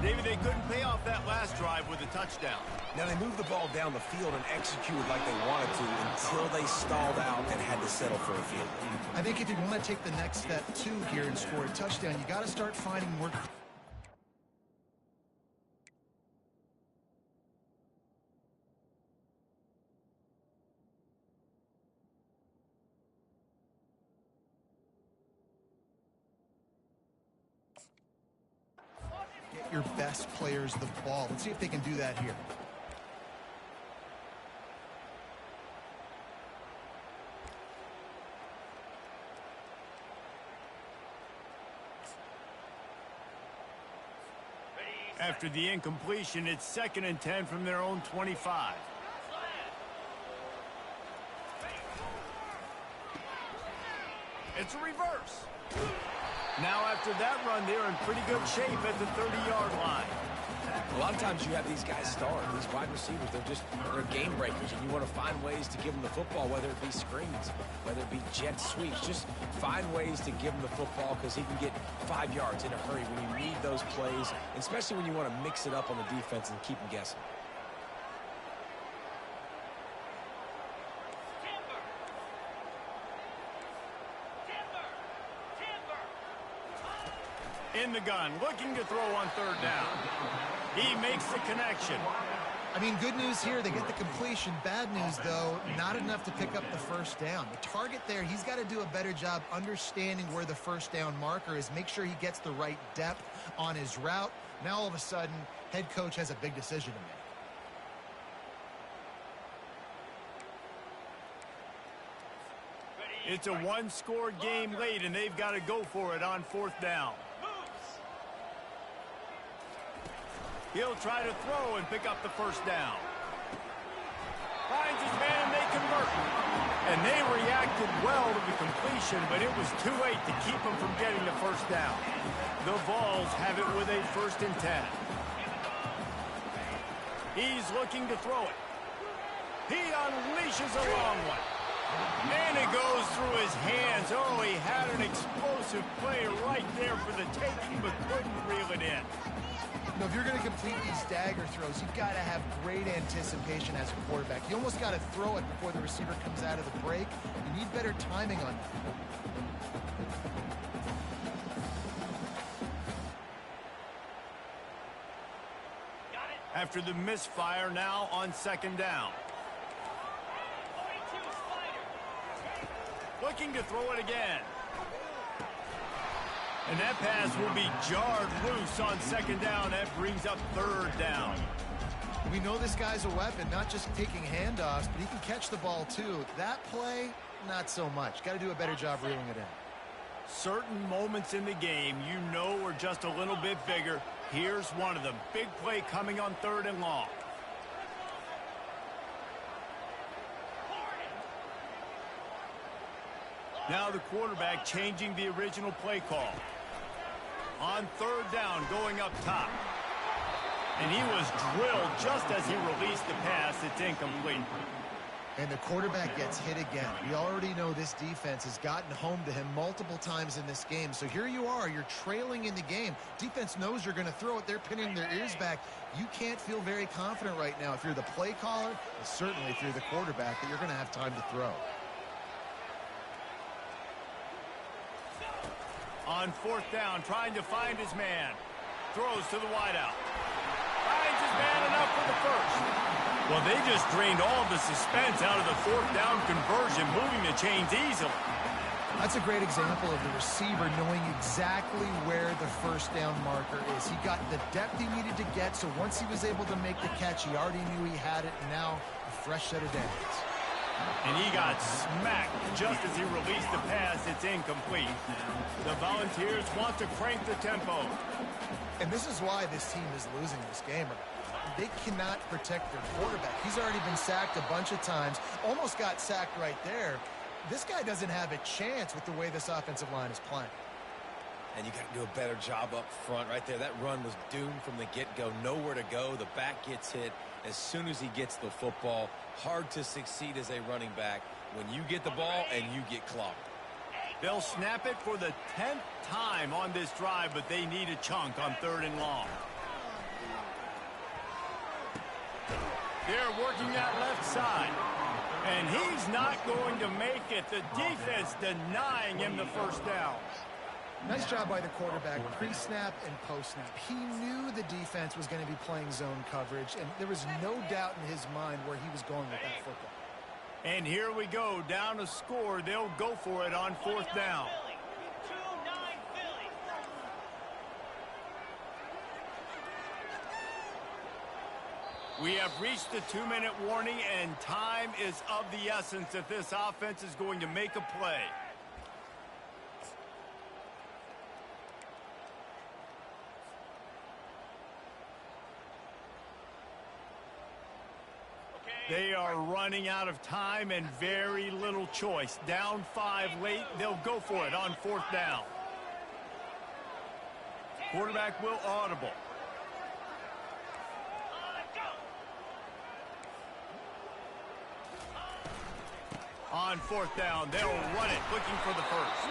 David, they couldn't pay off that last drive with a touchdown. Now, they moved the ball down the field and executed like they wanted to until they stalled out and had to settle for a field goal. I think if you want to take the next step, too, here and score a touchdown, you got to start finding more... Get your best players the ball. Let's see if they can do that here. After the incompletion, it's 2nd and 10 from their own 25. It's a reverse. Now after that run, they're in pretty good shape at the 30-yard line. A lot of times you have these guys start, these wide receivers, they're game breakers, and you want to find ways to give them the football, whether it be screens, whether it be jet sweeps. Just find ways to give him the football because he can get 5 yards in a hurry when you need those plays, especially when you want to mix it up on the defense and keep them guessing. In the gun, looking to throw on 3rd down. He makes the connection. I mean, good news here, they get the completion. Bad news, though, not enough to pick up the 1st down. The target there, he's got to do a better job understanding where the 1st down marker is, make sure he gets the right depth on his route. Now, all of a sudden, head coach has a big decision to make. It's a 1-score game late, and they've got to go for it on 4th down. He'll try to throw and pick up the 1st down. Finds his man, and they convert. And they reacted well to the completion, but it was too late to keep them from getting the 1st down. The Vols have it with a 1st and 10. He's looking to throw it. He unleashes a long one. And it goes through his hands. Oh, he had an explosive play right there for the taking, but couldn't reel it in. You know, if you're going to complete these dagger throws, you've got to have great anticipation as a quarterback. You almost got to throw it before the receiver comes out of the break. You need better timing on that. After the misfire, now on second down. Looking to throw it again. And that pass will be jarred loose on second down. That brings up third down. We know this guy's a weapon, not just taking handoffs, but he can catch the ball too. That play, not so much. Got to do a better job reeling it in. Certain moments in the game you know are just a little bit bigger. Here's one of them. Big play coming on third and long. Now the quarterback changing the original play call. On third down, going up top. And he was drilled just as he released the pass. It's incomplete. And the quarterback gets hit again. We already know this defense has gotten home to him multiple times in this game. So here you are, you're trailing in the game. Defense knows you're going to throw it. They're pinning their ears back. You can't feel very confident right now if you're the play caller, and certainly if you're the quarterback, that you're going to have time to throw. On fourth down, trying to find his man. Throws to the wideout. Finds his man enough for the first. Well, they just drained all the suspense out of the fourth down conversion, moving the chains easily. That's a great example of the receiver knowing exactly where the first down marker is. He got the depth he needed to get, so once he was able to make the catch, he already knew he had it, and now a fresh set of downs. And he got smacked just as he released the pass. It's incomplete. The Volunteers want to crank the tempo. And this is why this team is losing this game. They cannot protect their quarterback. He's already been sacked a bunch of times, almost got sacked right there. This guy doesn't have a chance with the way this offensive line is playing. And you got to do a better job up front right there. That run was doomed from the get-go. Nowhere to go. The back gets hit as soon as he gets the football. Hard to succeed as a running back when you get the ball and you get clocked. They'll snap it for the 10th time on this drive, but they need a chunk on third and long. They're working that left side. And he's not going to make it. The defense denying him the first down. Nice job by the quarterback, pre-snap and post-snap. He knew the defense was going to be playing zone coverage, and there was no doubt in his mind where he was going with that football. And here we go, down a score. They'll go for it on fourth down. We have reached the 2-minute warning, and time is of the essence if this offense is going to make a play. They are running out of time and very little choice. Down 5 late, they'll go for it on fourth down. Quarterback will audible. On fourth down, they'll run it, looking for the first.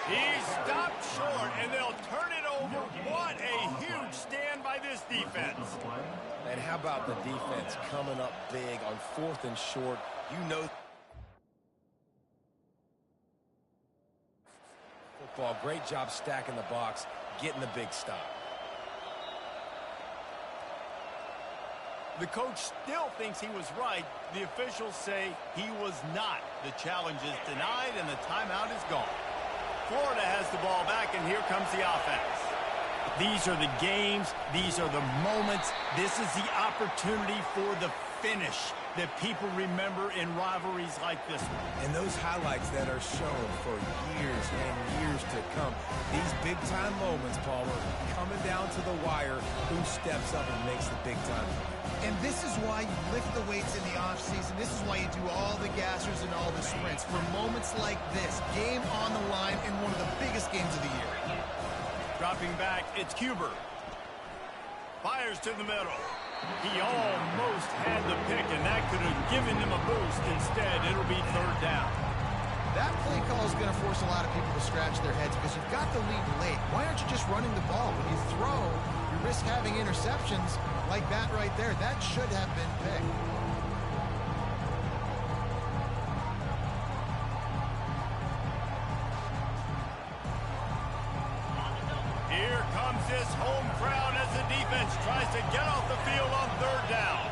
He stopped short, and they'll turn it over. What a huge stand by this defense. And how about the defense coming up big on fourth and short? You know, football, great job stacking the box, getting the big stop. The coach still thinks he was right. The officials say he was not. The challenge is denied, and the timeout is gone. Florida has the ball back, and here comes the offense. These are the games. These are the moments. This is the opportunity for the finish that people remember in rivalries like this one. And those highlights that are shown for years and years to come. These big-time moments, Palmer, coming down to the wire. Who steps up and makes the big-time play? And this is why you lift the weights in the offseason. This is why you do all the gassers and all the sprints. For moments like this, game on the line in one of the biggest games of the year. Dropping back, it's Cuber. Fires to the middle. He almost had the pick, and that could have given him a boost. Instead, it'll be third down. That play call is going to force a lot of people to scratch their heads because you've got the lead late. Why aren't you just running the ball? When you throw, you risk having interceptions like that right there. That should have been picked. Here comes this home crowd as as the defense tries to get off the field on third down.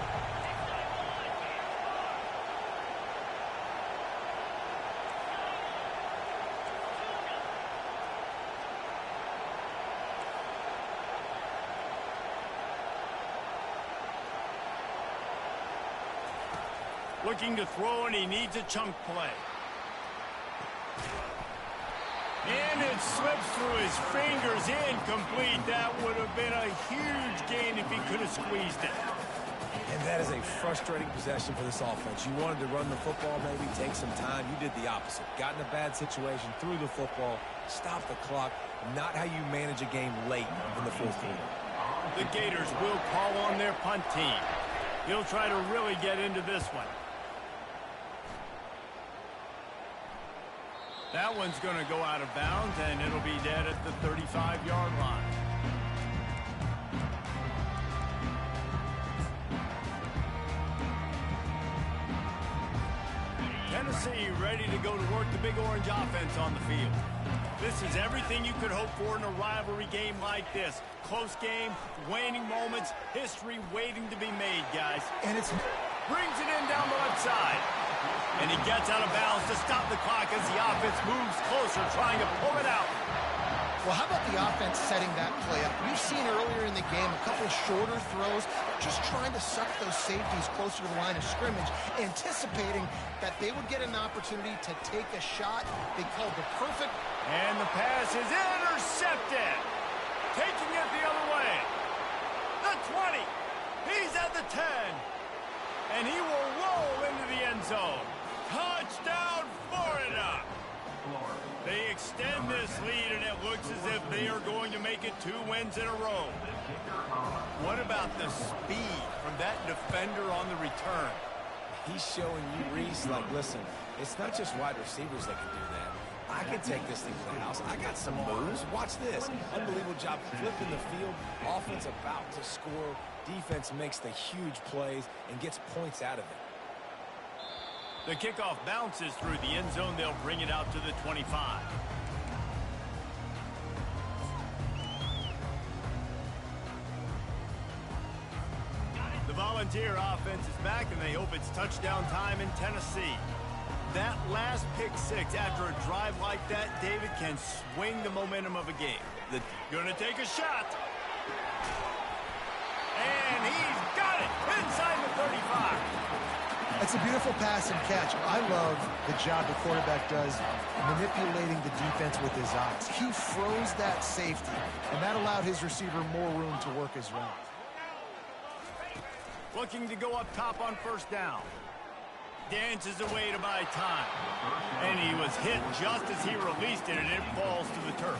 Looking to throw, and he needs a chunk play. And it slips through his fingers, incomplete. That would have been a huge gain if he could have squeezed it. And that is a frustrating possession for this offense. You wanted to run the football, maybe take some time. You did the opposite. Got in a bad situation, threw the football, stopped the clock. Not how you manage a game late in the fourth quarter. The Gators will call on their punt team. He'll try to really get into this one. That one's going to go out of bounds, and it'll be dead at the 35-yard line. Tennessee ready to go to work the Big Orange offense on the field. This is everything you could hope for in a rivalry game like this. Close game, waning moments, history waiting to be made, guys. And it's... Brings it in down the left side. And he gets out of bounds to stop the clock as the offense moves closer, trying to pull it out. Well, how about the offense setting that play up? We've seen earlier in the game a couple shorter throws, just trying to suck those safeties closer to the line of scrimmage, anticipating that they would get an opportunity to take a shot. They called the perfect... And the pass is intercepted. Taking it the other way. The 20. He's at the 10. And he will roll into the end zone. Touchdown, Florida! They extend this lead, and it looks as if they are going to make it 2 wins in a row. What about the speed from that defender on the return? He's showing you, Reese, like, listen, it's not just wide receivers that can do that. I can take this thing to the house. I got some moves. Watch this. Unbelievable job flipping the field. Offense about to score. Defense makes the huge plays and gets points out of it. The kickoff bounces through the end zone. They'll bring it out to the 25. The Volunteer offense is back, and they hope it's touchdown time in Tennessee. That last pick six after a drive like that, David, can swing the momentum of a game. Gonna take a shot. And he's got it inside the 35. It's a beautiful pass and catch. I love the job the quarterback does manipulating the defense with his eyes. He froze that safety, and that allowed his receiver more room to work his route. Looking to go up top on first down. Dances away to buy time. And he was hit just as he released it, and it falls to the turf.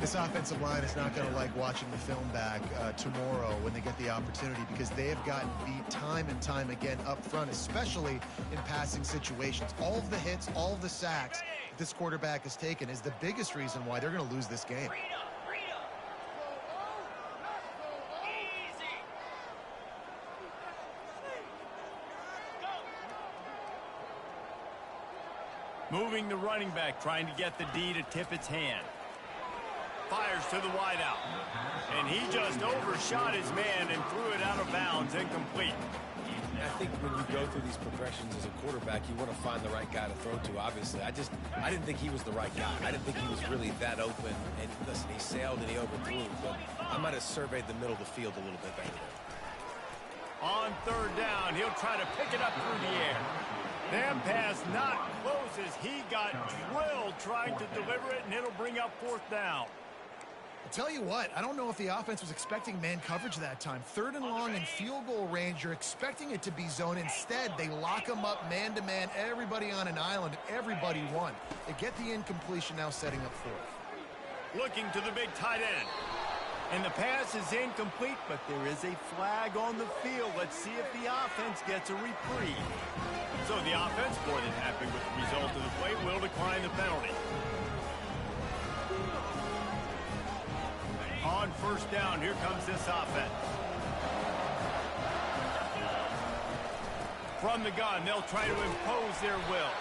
This offensive line is not going to like watching the film back tomorrow when they get the opportunity, because they have gotten beat time and time again up front, especially in passing situations. All of the hits, all of the sacks that this quarterback has taken is the biggest reason why they're going to lose this game. Moving the running back, trying to get the D to tip its hand. Fires to the wideout. And he just overshot his man and threw it out of bounds, incomplete. I think when you go through these progressions as a quarterback, you want to find the right guy to throw to, obviously. I didn't think he was the right guy. I didn't think he was really that open. And listen, he sailed and he overthrew, but I might have surveyed the middle of the field a little bit better there. On third down, he'll try to pick it up through the air. That pass not close as he got drilled trying to deliver it, and it'll bring up fourth down. I'll tell you what, I don't know if the offense was expecting man coverage that time. Third and long in field goal range, you're expecting it to be zone. Instead, they lock them up man-to-man, everybody on an island, everybody won. They get the incompletion, now setting up fourth. Looking to the big tight end. And the pass is incomplete, but there is a flag on the field. Let's see if the offense gets a reprieve. So the offense, more than happy with the result of the play, will decline the penalty. On first down, here comes this offense. From the gun, they'll try to impose their will.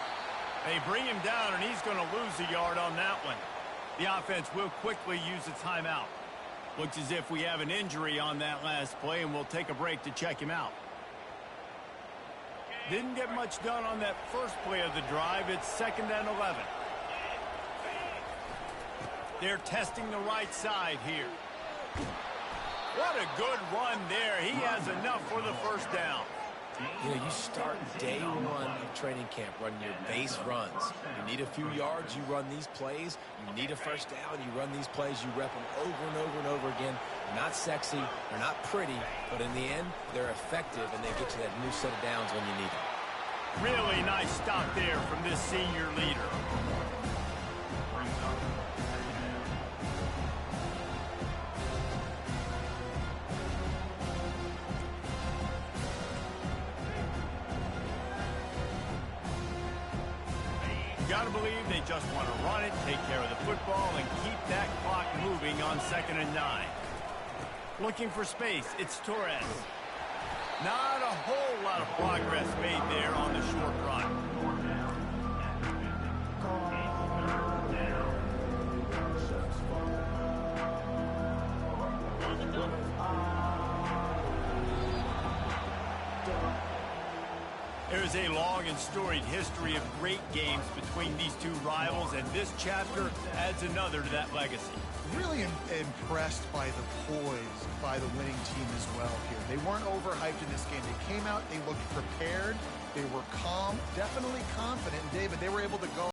They bring him down, and he's going to lose a yard on that one. The offense will quickly use a timeout. Looks as if we have an injury on that last play, and we'll take a break to check him out. Didn't get much done on that first play of the drive. It's 2nd and 11. They're testing the right side here. What a good run there. He has enough for the first down. You know, you start day one of training camp running your base runs. You need a few yards, you run these plays. You need a first down, you run these plays. You rep them over and over and over again. They're not sexy, they're not pretty, but in the end, they're effective, and they get you that new set of downs when you need them. Really nice stop there from this senior leader. Got to believe they just want to run it, take care of the football, and keep that clock moving on 2nd and 9. Looking for space, it's Torres. Not a whole lot of progress made there on the short run. There's a long and storied history of great games between these two rivals, and this chapter adds another to that legacy. Really impressed by the poise by the winning team as well here. They weren't overhyped in this game. They came out, they looked prepared, they were calm, definitely confident. And David, they were able to go